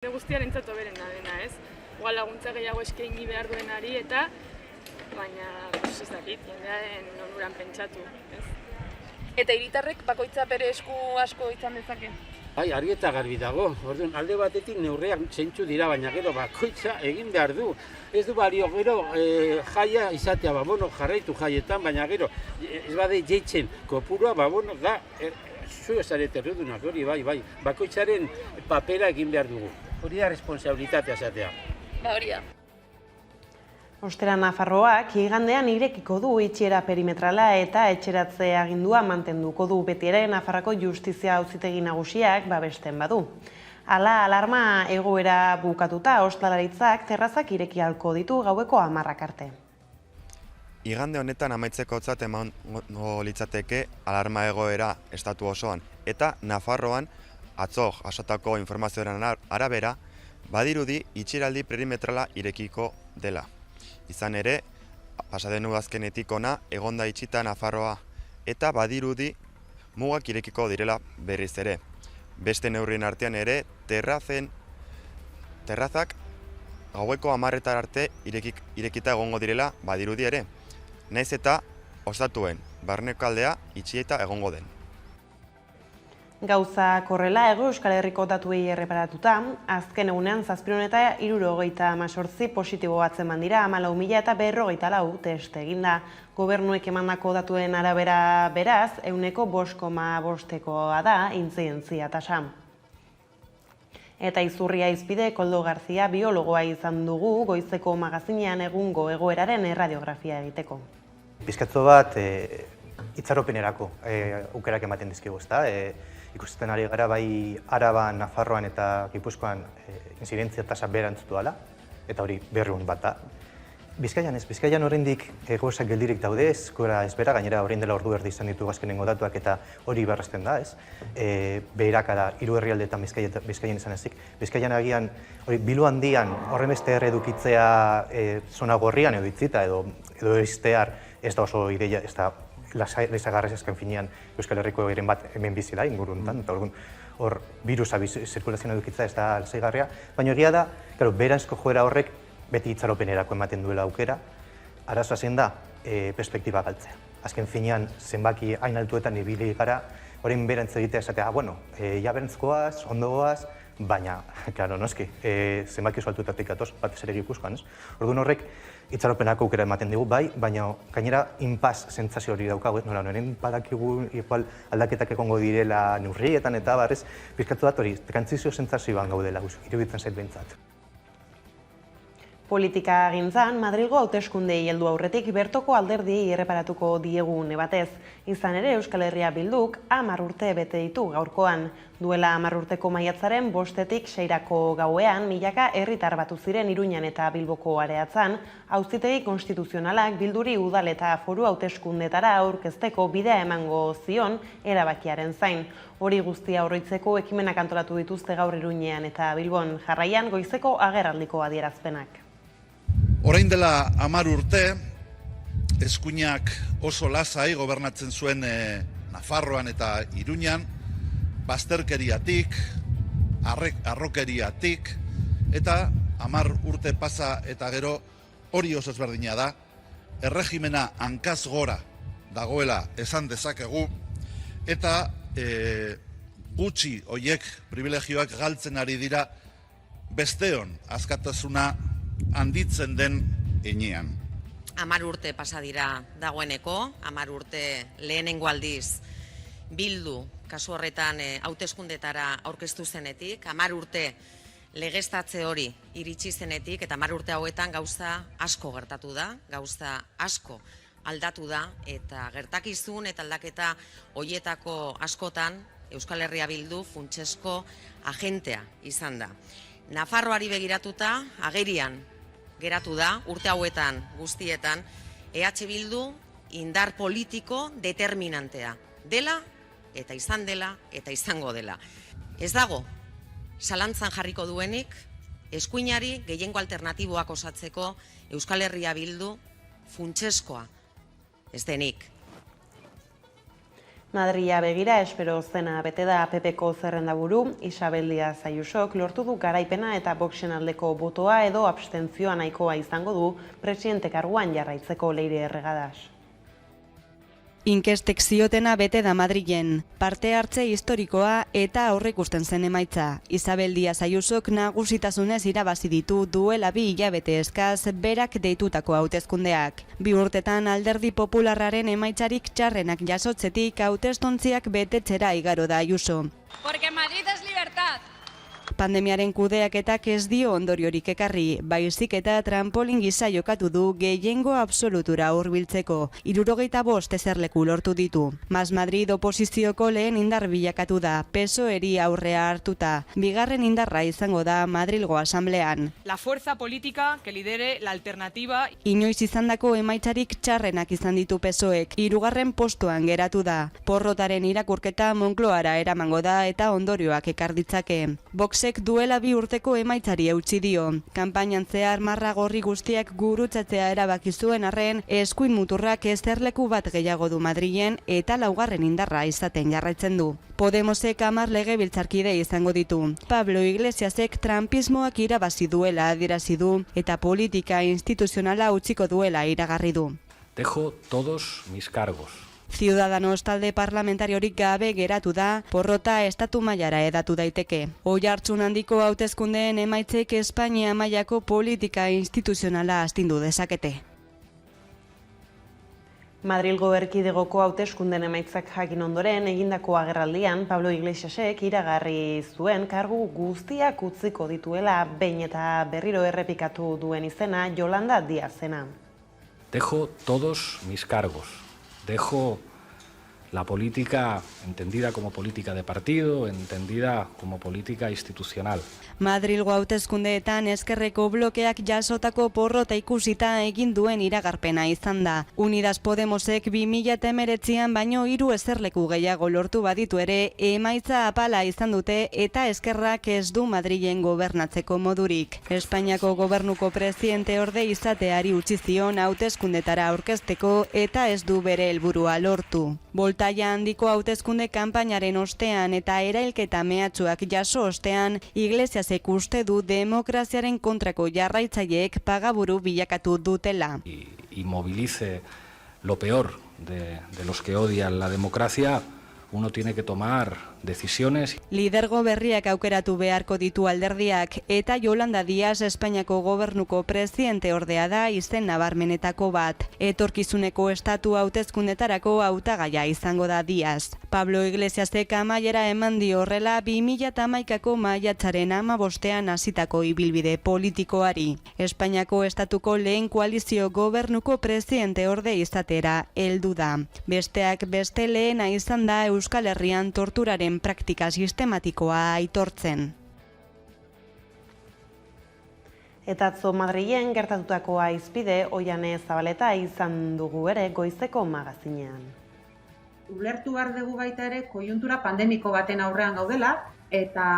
Guztiarentzat hoberena dena, ez? Igual laguntza gehiago eskaini behar duenari eta baina ez dakit, jendearen onuran pentsatu, ez? Eta hiritarrek bakoitza bere esku asko izan dezake? Bai, argi eta garbi dago. Orduan, alde batetik neurriak zentzu dira, baina gero bakoitza egin behar du. Ez du balio gero jaia izatea, jarraitu jaietan, baina gero ez bade jeitzen kopurua, da, zu ezarete errudunak, hori bai, bakoitzaren papera egin behar dugu. Hori da responsabilitatea esatea. Ba hori da. Ostera Nafarroak igandean irekiko du itxiera perimetrala eta etxeratze agindua mantenduko du beti ere Nafarroako Justizia Auzitegi Nagusiak babesten badu. Hala, alarma egoera bukatuta ostalaritzak terrazak ireki ahalko ditu gaueko 10 arte. Igande honetan amaitzekotzat emango litzateke alarma egoera estatu osoan eta Nafarroan atzo jasotako informazioaren arabera badirudi itxieraldi perimetrala irekiko dela. Izan ere, pasaden udazkenetik ona egonda itxita Nafarroa eta badirudi mugak irekiko direla berriz ere. Beste neurrien artean ere terrazak gaueko 10 arte irekita egongo direla badirudi ere. Naiz eta ostatuen barneko aldea itxieta egongo den. Gauza korrela Euskal Herriko datuei erreparatuta, azken egunean 738 positibo batzeman dira 14.000 eta 44 test eginda. Gobernuek emandako datuen arabera beraz, 5,5%koa da intzidentzia tasa. Eta Izurria Izpide Koldo Garzia biologoa izan dugu goizeko magazinean egungo egoeraren erradiografia egiteko. Pizkatzo bat itxaropenerako aukerak ematen dizkigu, ezta? Ikusten ari gara bai Araban, Nafarroan eta Gipuzkoan intzidentzia tasa berantzutu dela, eta hori berriun bat da. Bizkaian ez, Bizkaian oraindik gauzak geldirik daude, ez gora ez bera, gainera orain dela ordu erdi izan ditugu azkenengo datuak eta hori berresten da, ez? Beherakada 3 herrialdeetan Bizkaian izan ezik. Bizkaian agian bilu handian horrenbeste erredukitzea zona gorrian edo itzita edo iztear ez da oso ideia, ez da lezagarrez azken finean Euskal Herriko eren bat hemen bizila inguruntan, eta hor virusa zirkulazioan edukitzea ez da alzaigarria, baina egia da, beranzko joera horrek beti itxaropenerako ematen duela aukera, arazoa zein da perspektiba galtzea. Azken finean zenbaki hain altuetan ibili gara, orain berantz egitea esatea, ja berantzkoaz, ondogoaz, baina, noski, zenbaki oso altuetatik gatoz, batez ere Gipuzkoan, ez? Orduan horrek itxaropenako aukera ematen digu, bai, baina gainera inpaz sentsazio hori daukagu, nola, noren badakigu igual aldaketak egongo direla neurrietan eta barrez, pizkatu dat hori, trantzizio sentsazioan gaudela, iruditzen zait behintzat. Politika gintzan, Madrilgo hauteskundei heldu aurretik bertoko alderdiei erreparatuko diegu batez. Izan ere Euskal Herria Bilduk 10 urte bete ditu gaurkoan. Duela 10 urteko maiatzaren 5-tik 6-rako gauean, milaka herritar batu ziren Iruñan eta Bilboko areatzan, auzitegi konstituzionalak Bilduri udal eta foru hauteskundetara aurkezteko bidea emango zion erabakiaren zain. Hori guztia oroitzeko ekimenak antolatu dituzte gaur Iruñean eta Bilbon, jarraian goizeko agerraldiko adierazpenak. Orain dela 10 urte, eskuinak oso lasai gobernatzen zuen Nafarroan eta Iruñan, bazterkeriatik, arrokeriatik, eta 10 urte pasa eta gero hori oso ezberdina da, erregimena hankaz gora dagoela esan dezakegu, eta gutxi hoiek privilegioak galtzen ari dira besteon askatasuna handitzen den heinean. 10 urte pasa dira dagoeneko, 10 urte lehenengo aldiz Bildu kasu horretan hauteskundetara aurkeztu zenetik, 10 urte legeztatze hori iritsi zenetik, eta 10 urte hauetan gauza asko gertatu da, gauza asko aldatu da, eta gertakizun eta aldaketa hoietako askotan Euskal Herria Bildu funtsezko agentea izan da. Nafarroari begiratuta agerian geratu da, urte hauetan guztietan, EH Bildu indar politiko determinantea dela, eta izan dela, eta izango dela. Ez dago, zalantzan jarriko duenik, eskuinari gehiengo alternatiboak osatzeko Euskal Herria Bildu funtsezkoa ez denik. Madrila begira espero zena bete da PPko zerrendaburu, Isabel Díaz Ayusok lortu du garaipena eta Voxen aldeko botoa edo abstentzioa nahikoa izango du presidente karguan jarraitzeko Leire Erregadas. Inkestek ziotena bete da Madrilen, parte hartze historikoa eta aurreikusten zen emaitza. Isabel Díaz Ayusok nagusitasunez irabazi ditu duela 2 hilabete eskaz berak deitutako hauteskundeak. 2 urtetan alderdi popularraren emaitzarik txarrenak jasotzetik hautestontziak betetzera igaro da Ayuso. Porque Madrid es libertad. Pandemiaren kudeaketak ez dio ondoriorik ekarri, baizik eta trampolin gisa jokatu du gehiengo absolutura hurbiltzeko. 75 eserleku lortu ditu. Mas Madrid oposizioko lehen indar bilakatu da, PSOE-ri aurrea hartuta. Bigarren indarra izango da Madrilgo asamblean. La fuerza política que lidere la alternativa. Inoiz izandako emaitzarik txarrenak izan ditu PSOEk, 3. postuan geratu da. Porrotaren irakurketa Moncloara eramango da eta ondorioak ekar ditzake. Voxek duela 2 urteko emaitzari eutsi dio. Kanpainan zehar marra gorri guztiak gurutzatzea erabaki zuen arren, eskuin muturrak eserleku bat gehiago du Madrilen eta 4. indarra izaten jarraitzen du. Podemosek 10 legebiltzarkide izango ditu. Pablo Iglesiasek trumpismoak irabazi duela adierazi du eta politika instituzionala utziko duela iragarri du. Dejo todos mis cargos. Ciudadanos talde parlamentariorik gabe geratu da, porrota estatu mailara edatu daiteke. Oihartzun handiko hauteskundeen emaitzek Espainia mailako politika instituzionala astindu dezakete. Madrilgo erkidegoko hauteskunden emaitzak jakin ondoren egindako agerraldian Pablo Iglesiasek iragarri zuen kargu guztiak utziko dituela behin eta berriro errepikatu duen izena Yolanda Díazena. Dejo todos mis cargos. Dejo la política entendida como política de partido, entendida como política institucional. Madrilgo hauteskundeetan ezkerreko blokeak jasotako porrota ikusita egin duen iragarpena izan da. Unidas Podemosek 2019an baino 3 eserleku gehiago lortu baditu ere, emaitza apala izan dute eta ezkerrak ez du Madrilen gobernatzeko modurik. Espainiako gobernuko presidente orde izateari utzi zion hauteskundetara aurkezteko eta ez du bere helburua lortu. Boltaia handiko hauteskunde kanpainaren ostean eta erailketa mehatxuak jaso ostean, Iglesiasek uste du demokraziaren kontrako jarraitzaileek pagaburu bilakatu dutela. Y movilice lo peor de los que odian la democracia, uno tiene que tomar decisiones. Lidergo berriak aukeratu beharko ditu alderdiak eta Yolanda Díaz Espainiako gobernuko presidente ordea da izen nabarmenetako bat. Etorkizuneko estatu hauteskundetarako hautagaia izango da Díaz. Pablo Iglesiasek amaiera eman dio horrela 2011ko maiatzaren 15ean hasitako ibilbide politikoari. Espainiako estatuko lehen koalizio gobernuko presidente orde izatera heldu da. Besteak beste lehena izan da Euskal Herrian torturaren praktika sistematikoa aitortzen. Eta atzo Madrilen gertatutakoa izpide Oiane Zabaleta izan dugu ere goizeko magazinean. Ulertu behar dugu baita ere koiuntura pandemiko baten aurrean gaudela eta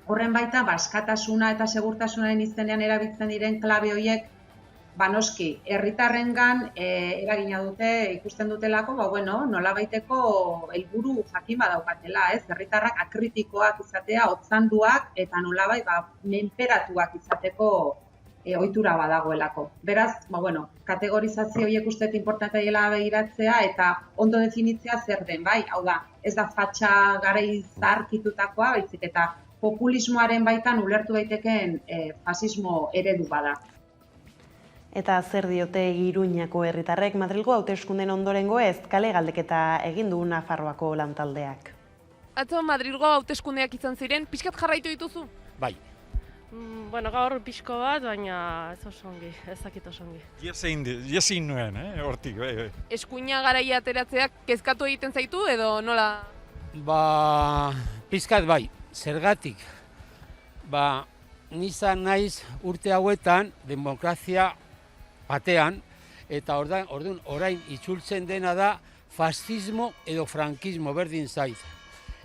horren baita askatasuna eta segurtasunaren izenean erabiltzen diren klabe horiek noski, herritarrengan eragina dute, ikusten dutelako, nolabaiteko helburu jakin badaukatela, ez? Herritarrak akritikoak izatea, otzanduak eta nolabait menperatuak izateko ohitura badagoelako. Beraz, kategorizazio horiek uste inportantea dela begiratzea eta ondo definitzea zer den, bai? Hau da, ez da fatxa garai zaharkitutakoa, baizik eta populismoaren baitan ulertu daitekeen fasismo eredu bada. Eta zer diote Iruñako herritarrek Madrilgo hauteskunden ondorengo ez kale galdeketa egin du Nafarroako lantaldeak. Atzo Madrilgo hauteskundeak izan ziren, pixkat jarraitu dituzu? Bai. Gaur pixko bat, baina ez oso ongi, ez dakit oso ongi. Iezin nuen, hortik, bai. Eskuina garaia ateratzeak kezkatu egiten zaitu edo nola? Pixkat bai, zergatik. Nizan naiz urte hauetan demokrazia batean, eta orduan orain itzultzen dena da fascismo edo frankismo berdin zait.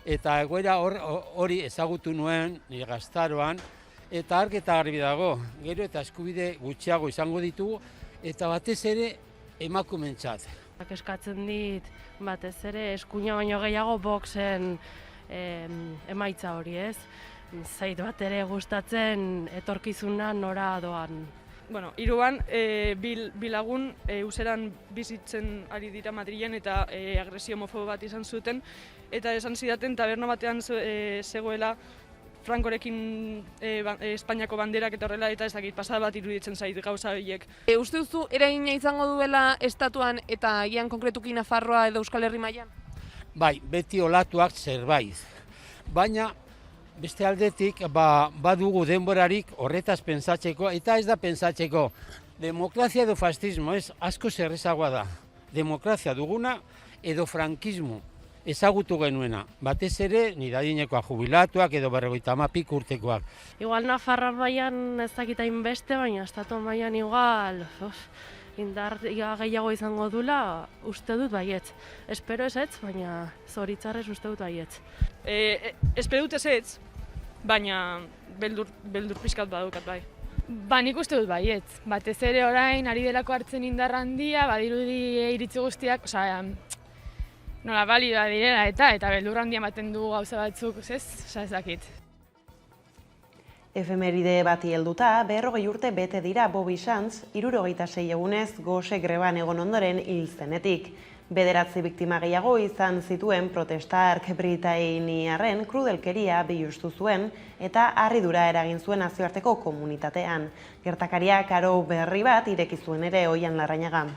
Eta egoera hori ezagutu nuen nire gaztaroan, eta argi eta garbi dago, gero eta eskubide gutxiago izango ditugu, eta batez ere emakumeentzat. Eskatzen dit, batez ere, eskuina baino gehiago boxen emaitza hori, ez? Zait bat ere gustatzen etorkizuna nora doan. Bueno, hiruan bi lagun useran bizitzen ari dira Madrilen eta agresio homofobo bat izan zuten eta esan zidaten taberna batean zegoela Frankorekin Espainiako banderak eta horrela eta ez dakit pasada bat iruditzen zait gauza horiek. Uste duzu eragina izango duela estatuan eta agian konkretuki Nafarroa edo Euskal Herri mailan? Bai, beti olatuak zerbait. Baina beste aldetik badugu denborarik horretaz pentsatzeko eta ez da pentsatzeko. Demokrazia edo fascismo ez asko zerrezagoa da. Demokrazia duguna edo frankismo ezagutu genuena. Batez ere nire adinekoa jubilatuak edo 50 urtekoak. Igual Nafarroa mailan ez dakitain beste, baina estatu mailan igual indar gehiago izango dula, uste dut baietz. Espero ez, baina zoritzarrez uste dut baietz. Espero dut ez, baina beldur pixkat badukat bai. Nik uste dut baietz. Batez ere orain ari delako hartzen indar handia, badirudi iritzi guztiak, nola balioa direla eta beldur handia ematen du gauza batzuk, ez dakit. Efemeride bati helduta, 40 urte bete dira Bobby Sands, 76 egunez gose greban egon ondoren hil zenetik. 9 biktima gehiago izan zituen protesta hark britainiarren krudelkeria bihurtu zuen eta harridura eragin zuen nazioarteko komunitatean. Gertakariak aro berri bat ireki zuen ere Oihan Larrañaga.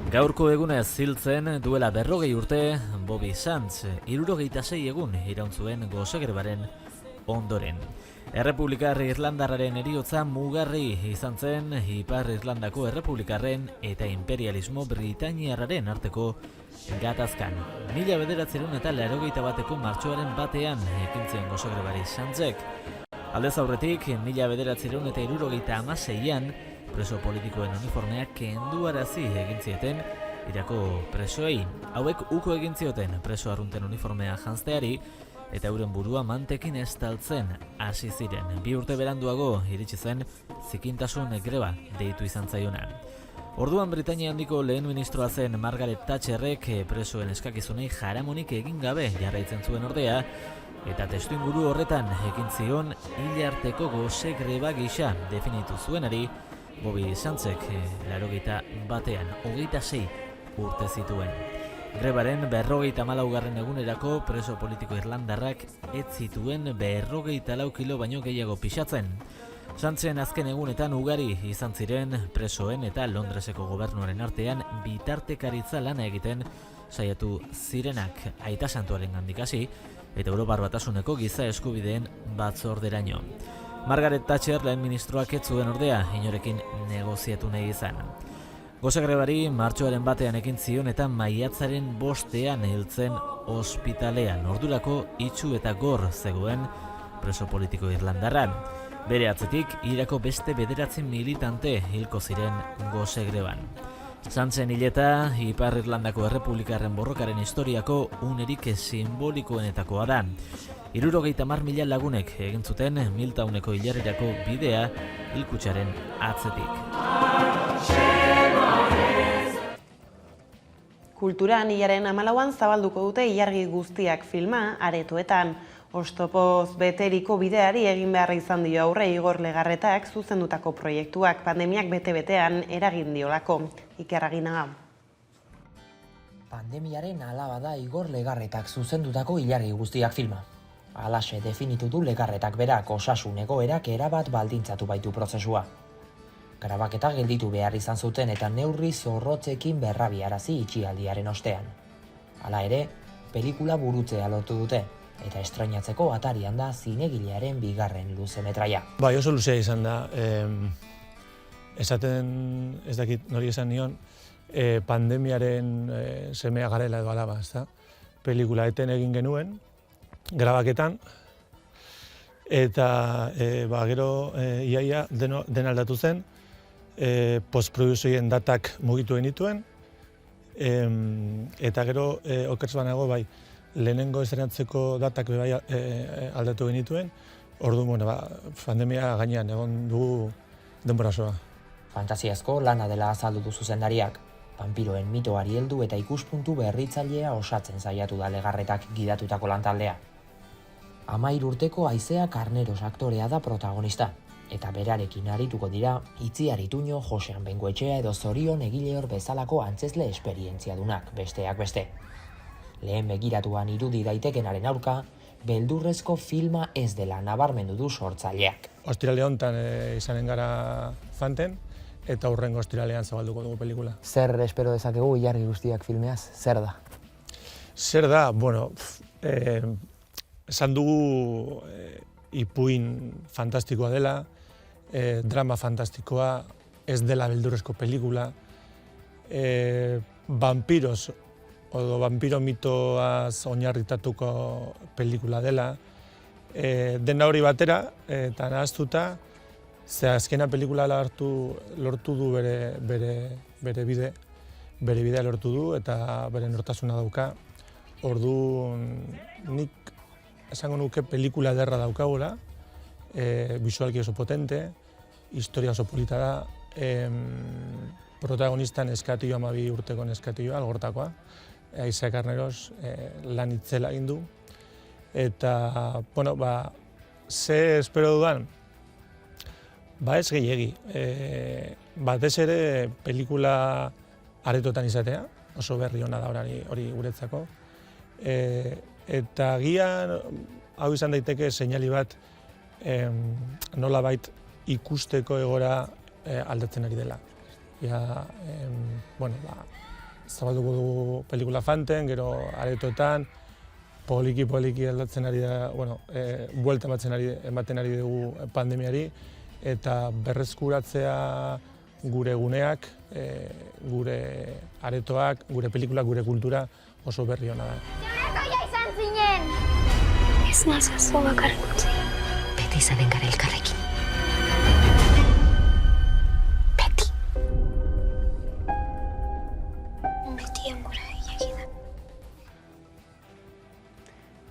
Gaurko egunez hiltzen duela 40 urte, Bobby Sands 76 egun iraun zuen gose grebaren ondoren. Errepublikar Irlandarraren heriotza mugarri izan zen Ipar Irlandako errepublikarren eta imperialismo britainiarraren arteko gatazkan. 1981ko martxoaren batean ekin zion gose grebari Sandsek. Aldez aurretik, 1976an preso politikoen uniformeak kenduarazi egin zieten Irako presoei. Hauek uko egin zioten preso arrunten uniformea janzteari eta euren burua mantekin estaltzen hasi ziren. 2 urte beranduago iritsi zen zikintasun greba deitu izan zaiona. Orduan Britainia handiko lehen ministroa zen Margaret Thatcherrek presoen eskakizunei jaramonik egin gabe jarraitzen zuen ordea, eta testuinguru horretan ekin zion hilarteko gose greba gisa definitu zuenari Bobby Sandsek 81ean 26 urte zituen. Grebaren 54. egunerako preso politiko irlandarrak ez zituen 44 kilo baino gehiago pixatzen. Sandsen azken egunetan ugari izan ziren presoen eta Londreseko gobernuaren artean bitartekaritza lana egiten saiatu zirenak Aita Santuaren gandik hasi eta Europar Batasuneko giza eskubideen batzorderaino. Margaret Thatcher lehen ministroak ez zuen ordea inorekin negoziatu nahi izan. Gose grebari martxoaren batean ekin zion eta maiatzaren 5ean hiltzen ospitalean. Ordurako itsu eta gor zegoen preso politiko irlandarran. Bere atzetik Irako beste 9 militante hilko ziren gose greban. Sandsen hileta Ipar Irlandako Errepublikarren borrokaren historiako unerik simbolikoenetakoa da. 70.000 lagunek egin zuten Milltowneko hilarrirako bidea hilkutxaren atzetik. Kulturan hilaren 14an zabalduko dute ilargi guztiak filma aretoetan. Oztopoz beteriko bideari egin behar izan dio aurre Igor Legarretak zuzendutako proiektuak pandemiak bete-betean eragin diolako. Iker Aginaga. Pandemiaren alaba da Igor Legarretak zuzendutako ilargi guztiak filma. Halaxe definitu du Legarretak berak osasun egoerak erabat baldintzatu baitu prozesua. Grabaketa gelditu behar izan zuten eta neurri zorrotzekin berrabiarazi itxialdiaren ostean. Hala ere, pelikula burutzea lortu dute, eta estrainatzeko atarian da zinegilearen 2. luzemetraia. Bai, oso luzea izan da. Esaten, ez dakit nori esan nion, pandemiaren semea garela edo alaba, ezta? Pelikula eten egin genuen, grabaketan, eta gero iaia den aldatu zen, postproduzioen datak mugitu genituen, eta gero okertz banago bai, lehenengo estrenatzeko datak bai aldatu genituen, orduan, pandemia gainean egon dugu denbora osoa. Fantasiazko lana dela azaldu du zuzendariak. Vanpiroen mitoari heldu eta ikuspuntu berritzailea osatzen saiatu da Legarretak gidatutako lantaldea. 13 urteko Aizea Karneros aktorea da protagonista, eta berarekin arituko dira Itziar Ituño, Josean Bengoetxea edo Zorion Egileor bezalako antzezle esperientziadunak besteak beste. Lehen begiratuan irudi daitekenaren aurka, beldurrezko filma ez dela nabarmendu du sortzaileak. Ostirale honetan izanen gara Fanten, eta hurrengo ostiralean zabalduko dugu pelikula. Zer espero dezakegu ilargi guztiak filmeaz? Zer da? Zer da? Bueno, esan dugu ipuin fantastikoa dela, drama fantastikoa, ez dela beldurrezko pelikula, vampiros edo vampiro mitoaz oinarritatuko pelikula dela, dena hori batera eta nahaztuta, ze azkena pelikula lortu du bere bidea lortu du eta bere nortasuna dauka. Orduan nik esango nuke pelikula ederra daukagula, visualki oso potente, historia oso polita da, protagonista neskatio, 12 urteko neskatioa, Algortakoa, Aizea Karneros lan itzela egin du. Eta, bueno, ze espero dudan? Ez gehiegi. Batez ere pelikula aretotan izatea, oso berri ona da hori guretzako. Eta gian, hau izan daiteke seinali bat nolabait ikusteko egora aldatzen ari dela. Zabalduko dugu pelikula Fanten, gero aretoetan, poliki aldatzen ari da, buelta ematen ari dugu pandemiari, eta berreskuratzea gure guneak, gure aretoak, gure pelikulak, gure kultura oso berri ona da. Jonekoia izan zinen! Ez naiz azu bakarrik utzi. Beti izanen gara elkarrekin. Beti. Beti enbora egida.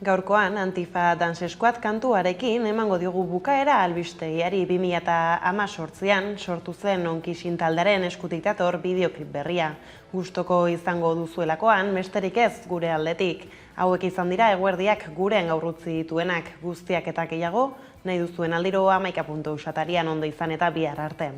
Gaurkoan, Antifa Dance Squad kantuarekin emango diogu bukaera albistegiari 2018an sortu zen Onkisin taldearen eskutik dator bideoklip berria. Gustoko izango duzuelakoan, besterik ez gure aldetik. Hauek izan dira eguerdiak gurean gaur utzi dituenak, guztiak eta gehiago, nahi duzuen aldiro 11.eusatarian ondo izan eta bihar arte.